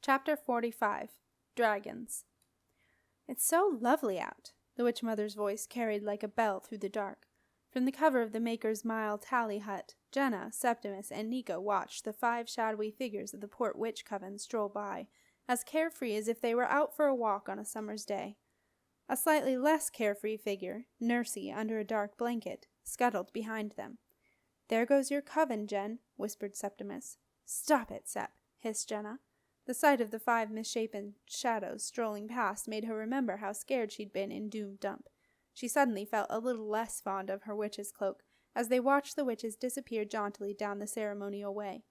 Chapter 45. Dragons. "It's so lovely out," the witch mother's voice carried like a bell through the dark. From the cover of the Maker's Mile tally hut, Jenna, Septimus, and Nico watched the 5 shadowy figures of the Port Witch Coven stroll by, as carefree as if they were out for a walk on a summer's day. A slightly less carefree figure, Nursey under a dark blanket, scuttled behind them. "There goes your coven, Jen," whispered Septimus. "Stop it, Sep," hissed Jenna. The sight of the 5 misshapen shadows strolling past made her remember how scared she'd been in Doom Dump. She suddenly felt a little less fond of her witch's cloak as they watched the witches disappear jauntily down the ceremonial way.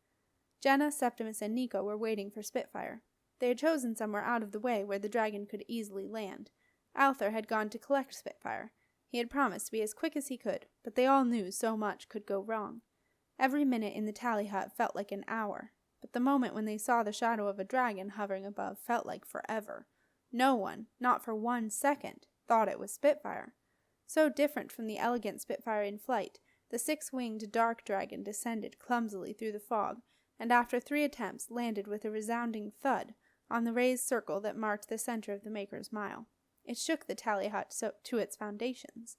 Jenna, Septimus, and Nico were waiting for Spitfire. They had chosen somewhere out of the way where the dragon could easily land. Alther had gone to collect Spitfire. He had promised to be as quick as he could, but they all knew so much could go wrong. Every minute in the tally hut felt like an hour, but the moment when they saw the shadow of a dragon hovering above felt like forever. No one, not for 1 second, thought it was Spitfire. So different from the elegant Spitfire in flight, the 6-winged dark dragon descended clumsily through the fog, and after 3 attempts landed with a resounding thud on the raised circle that marked the center of the Maker's Mile. It shook the tally hut to its foundations.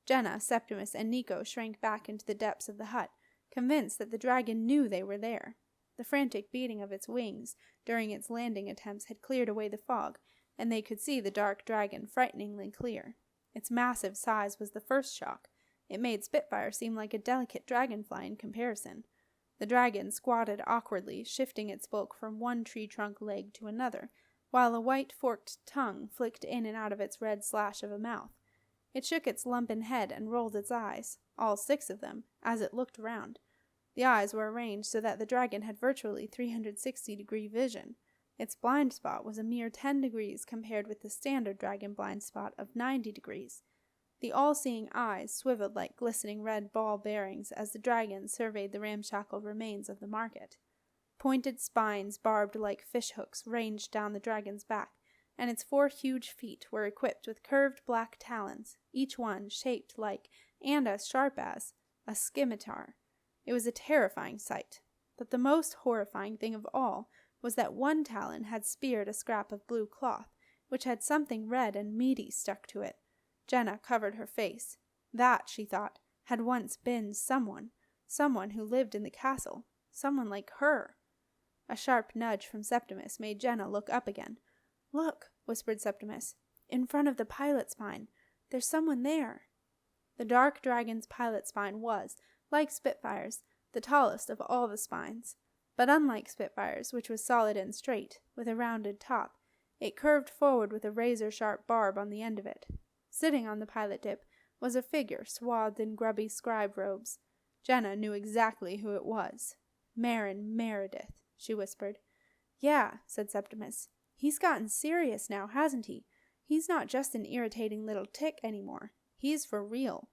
Jenna, Septimus, and Nico shrank back into the depths of the hut, convinced that the dragon knew they were there. The frantic beating of its wings during its landing attempts had cleared away the fog, and they could see the dark dragon frighteningly clear. Its massive size was the first shock. It made Spitfire seem like a delicate dragonfly in comparison. The dragon squatted awkwardly, shifting its bulk from one tree trunk leg to another, while a white forked tongue flicked in and out of its red slash of a mouth. It shook its lumpen head and rolled its eyes, all 6 of them, as it looked around. The eyes were arranged so that the dragon had virtually 360-degree vision. Its blind spot was a mere 10 degrees compared with the standard dragon blind spot of 90 degrees. The all-seeing eyes swiveled like glistening red ball bearings as the dragon surveyed the ramshackle remains of the market. Pointed spines barbed like fishhooks ranged down the dragon's back, and its 4 huge feet were equipped with curved black talons, each one shaped like, and as sharp as, a scimitar. It was a terrifying sight, but the most horrifying thing of all was that one talon had speared a scrap of blue cloth, which had something red and meaty stuck to it. Jenna covered her face. That, she thought, had once been someone who lived in the castle, someone like her. A sharp nudge from Septimus made Jenna look up again. "Look," whispered Septimus, "in front of the pilot spine. There's someone there." The dark dragon's pilot spine was, like Spitfire's, the tallest of all the spines. But unlike Spitfire's, which was solid and straight, with a rounded top, it curved forward with a razor-sharp barb on the end of it. Sitting on the pilot dip was a figure swathed in grubby scribe robes. Jenna knew exactly who it was. "Marin Meredith," she whispered. "Yeah," said Septimus. "He's gotten serious now, hasn't he? He's not just an irritating little tick anymore. He's for real."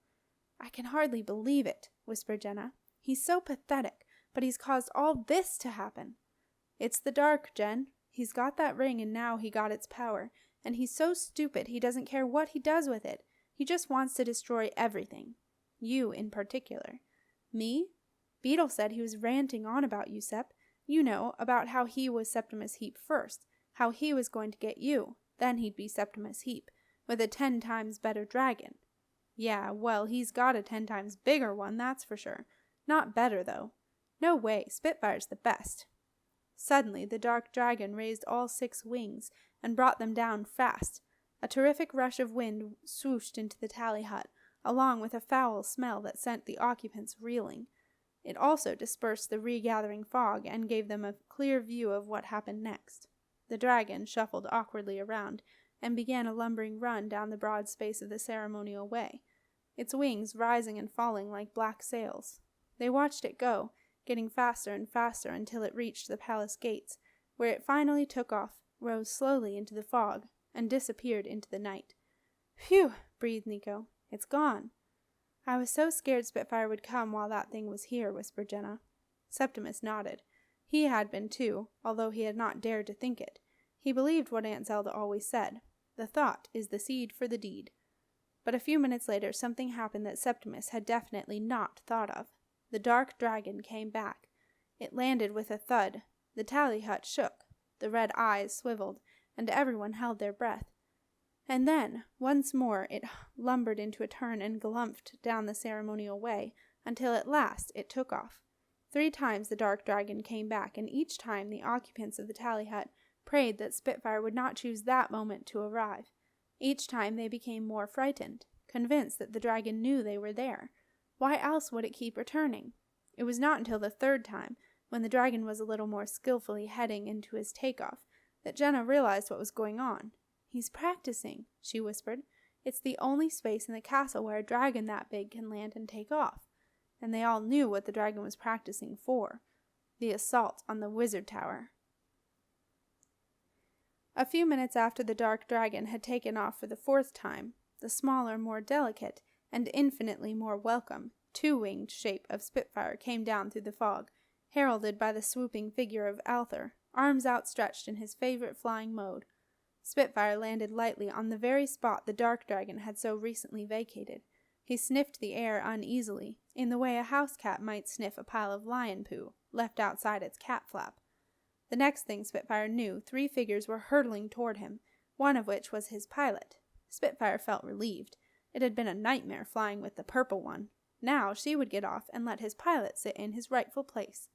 "I can hardly believe it," whispered Jenna. "He's so pathetic, but he's caused all this to happen." "It's the dark, Jen. He's got that ring and now he got its power, and he's so stupid he doesn't care what he does with it. He just wants to destroy everything. You in particular." "Me?" "Beetle said he was ranting on about you, Sep. You know, about how he was Septimus Heap first, how he was going to get you, then he'd be Septimus Heap, with a 10 times better dragon." "Yeah, well, he's got a 10 times bigger one, that's for sure. Not better, though. No way, Spitfire's the best." Suddenly, the dark dragon raised all 6 wings and brought them down fast. A terrific rush of wind swooshed into the tally hut, along with a foul smell that sent the occupants reeling. It also dispersed the regathering fog and gave them a clear view of what happened next. The dragon shuffled awkwardly around and began a lumbering run down the broad space of the ceremonial way, its wings rising and falling like black sails. They watched it go, getting faster and faster until it reached the palace gates, where it finally took off, rose slowly into the fog, and disappeared into the night. "Phew," breathed Nico. "It's gone." "I was so scared Spitfire would come while that thing was here," whispered Jenna. Septimus nodded. He had been too, although he had not dared to think it. He believed what Aunt Zelda always said, "The thought is the seed for the deed." But a few minutes later something happened that Septimus had definitely not thought of. The dark dragon came back. It landed with a thud. The tally hut shook. The red eyes swiveled, and everyone held their breath. And then, once more, it lumbered into a turn and glumped down the ceremonial way, until at last it took off. 3 times the dark dragon came back, and each time the occupants of the tally hut prayed that Spitfire would not choose that moment to arrive. Each time they became more frightened, convinced that the dragon knew they were there. Why else would it keep returning? It was not until the 3rd time, when the dragon was a little more skillfully heading into his takeoff, that Jenna realized what was going on. "He's practicing," she whispered. "It's the only space in the castle where a dragon that big can land and take off." And they all knew what the dragon was practicing for: the assault on the wizard tower. A few minutes after the dark dragon had taken off for the 4th time, the smaller, more delicate, and infinitely more welcome 2-winged shape of Spitfire came down through the fog, heralded by the swooping figure of Alther, arms outstretched in his favorite flying mode. Spitfire landed lightly on the very spot the dark dragon had so recently vacated. He sniffed the air uneasily, in the way a house cat might sniff a pile of lion poo left outside its cat flap. The next thing Spitfire knew, 3 figures were hurtling toward him, one of which was his pilot. Spitfire felt relieved. It had been a nightmare flying with the purple one. Now she would get off and let his pilot sit in his rightful place.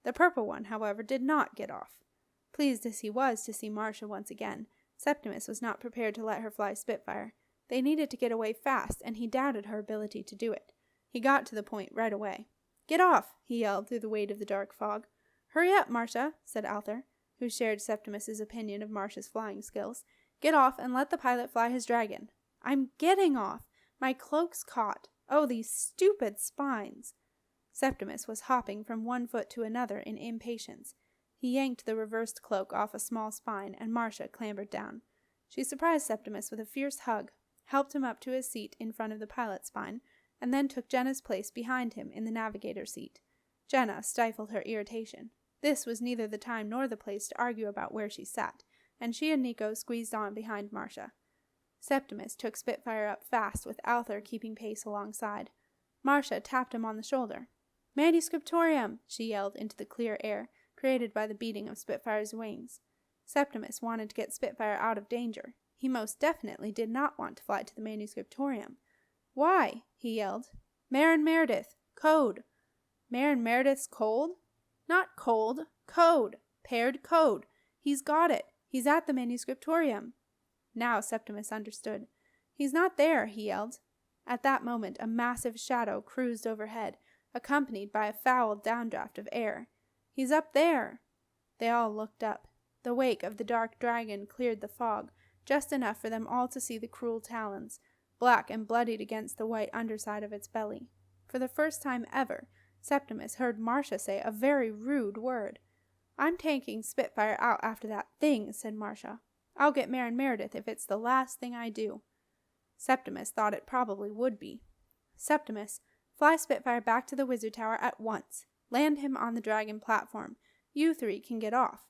The purple one, however, did not get off. Pleased as he was to see Marcia once again, Septimus was not prepared to let her fly Spitfire. They needed to get away fast, and he doubted her ability to do it. He got to the point right away. "Get off!" he yelled through the weight of the dark fog. "Hurry up, Marcia," said Alther, who shared Septimus's opinion of Marcia's flying skills. "Get off and let the pilot fly his dragon." "I'm getting off. My cloak's caught. Oh, these stupid spines." Septimus was hopping from one foot to another in impatience. He yanked the reversed cloak off a small spine, and Marcia clambered down. She surprised Septimus with a fierce hug, helped him up to his seat in front of the pilot spine, and then took Jenna's place behind him in the navigator seat. Jenna stifled her irritation. This was neither the time nor the place to argue about where she sat, and she and Nico squeezed on behind Marcia. Septimus took Spitfire up fast, with Alther keeping pace alongside. Marcia tapped him on the shoulder. "Manuscriptorium!" she yelled into the clear air, created by the beating of Spitfire's wings. Septimus wanted to get Spitfire out of danger. He most definitely did not want to fly to the Manuscriptorium. "Why?" he yelled. "Marin Meredith! Code!" "Marin Meredith's cold?" "Not cold. Code. Paired code. He's got it. He's at the Manuscriptorium." Now Septimus understood. "He's not there," he yelled. At that moment a massive shadow cruised overhead, accompanied by a foul downdraft of air. "He's up there." They all looked up. The wake of the dark dragon cleared the fog, just enough for them all to see the cruel talons, black and bloodied against the white underside of its belly. For the first time ever, Septimus heard Marcia say a very rude word. "I'm taking Spitfire out after that thing," said Marcia. "I'll get Marin Meredith if it's the last thing I do." Septimus thought it probably would be. "Septimus, fly Spitfire back to the wizard tower at once. Land him on the dragon platform. You 3 can get off."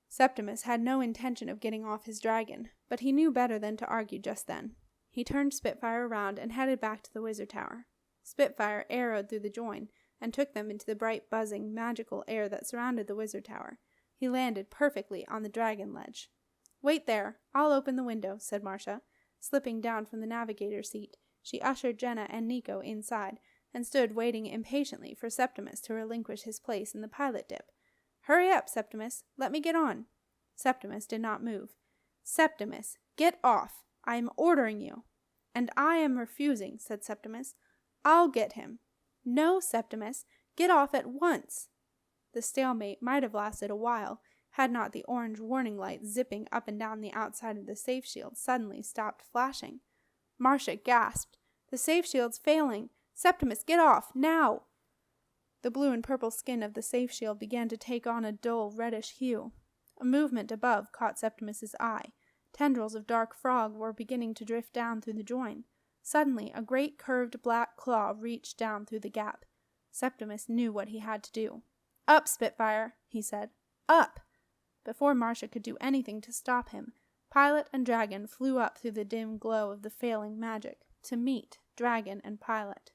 Septimus had no intention of getting off his dragon, but he knew better than to argue just then. He turned Spitfire around and headed back to the wizard tower. Spitfire arrowed through the join and took them into the bright, buzzing, magical air that surrounded the wizard tower. He landed perfectly on the dragon ledge. "Wait there. I'll open the window," said Marcia. Slipping down from the navigator seat, she ushered Jenna and Nico inside and stood waiting impatiently for Septimus to relinquish his place in the pilot dip. "Hurry up, Septimus. Let me get on." Septimus did not move. "Septimus, get off. I am ordering you." "And I am refusing," said Septimus. "I'll get him." "No, Septimus. Get off at once." The stalemate might have lasted a while, had not the orange warning light zipping up and down the outside of the safe shield suddenly stopped flashing. Marcia gasped. "The safe shield's failing. Septimus, get off, now!" The blue and purple skin of the safe shield began to take on a dull reddish hue. A movement above caught Septimus's eye. Tendrils of dark frog were beginning to drift down through the join. Suddenly, a great curved black claw reached down through the gap. Septimus knew what he had to do. "Up, Spitfire," he said. "Up!" Before Marcia could do anything to stop him, pilot and dragon flew up through the dim glow of the failing magic, to meet dragon and pilot.